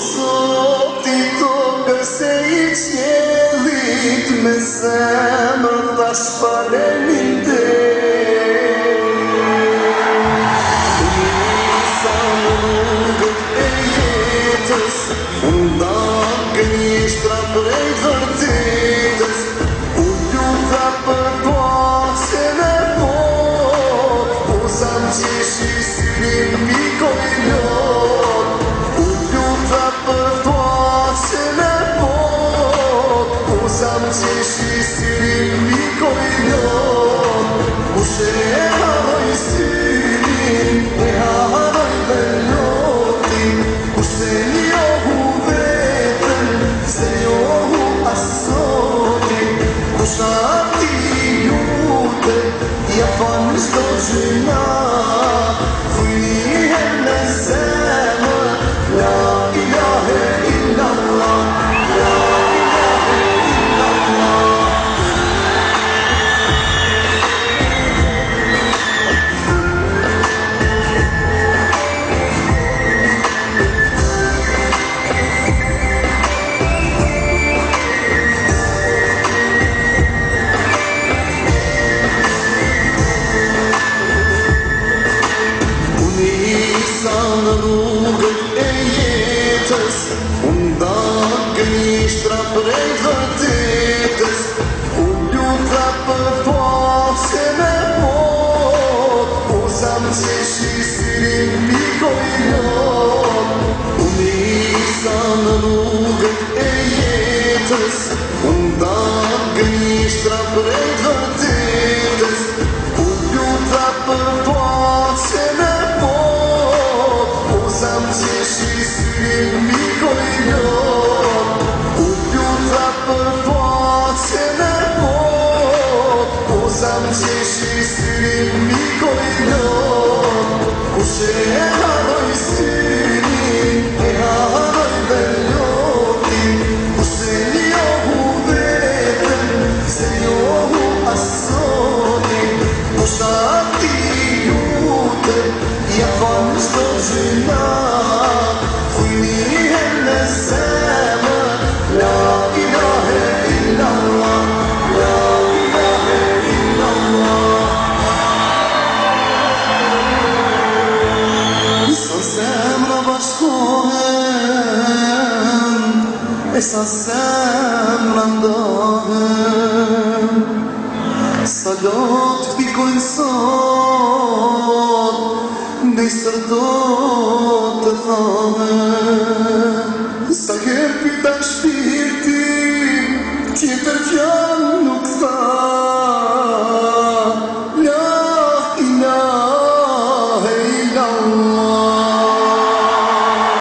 Zoti tokës e I qiellit, me zemër tash falemin te. Nisa në rrugët e jetës, unë ndagë njështra prej vërtetës, u luta për paqen e botë, u zam qeshi syrin mikoj lot, u luta për paqen e botë, u zam qeshi syrin mikoj lot, u shre haroj syrin, e haroj dhe lotin, u shre njohu vetën, se njohu asotin, u shati jute, ja fanë shdo gjyna, fujnihen me zemër, la ilahe illallah, la ilahe illallah. Në rrugët e jetës, unë ndagë njështra prej vërtetës, u luta për paqen e botë, u zam qeshi syrin mikoj lot, unë nisa në rrugët e jetës, unë ndagë njështra prej vërtetës, u luta për paqen e zam qeshi syrin mikoj lot, u luta për paqen e botë, u zam qeshi syrin mikoj lot, u shre haroj syrin, e haroj dhe lotin, u shre njohu vetën, se njohu asotin, u shati jute, ja fanë shdo gjyna, fujnihen me zemër, la ilahe illallah, la ilahe illallah. Sa zemra bashkohen, e sa zemra ndahen, sa lot pikojnë sot, ndej sërdo të thahen.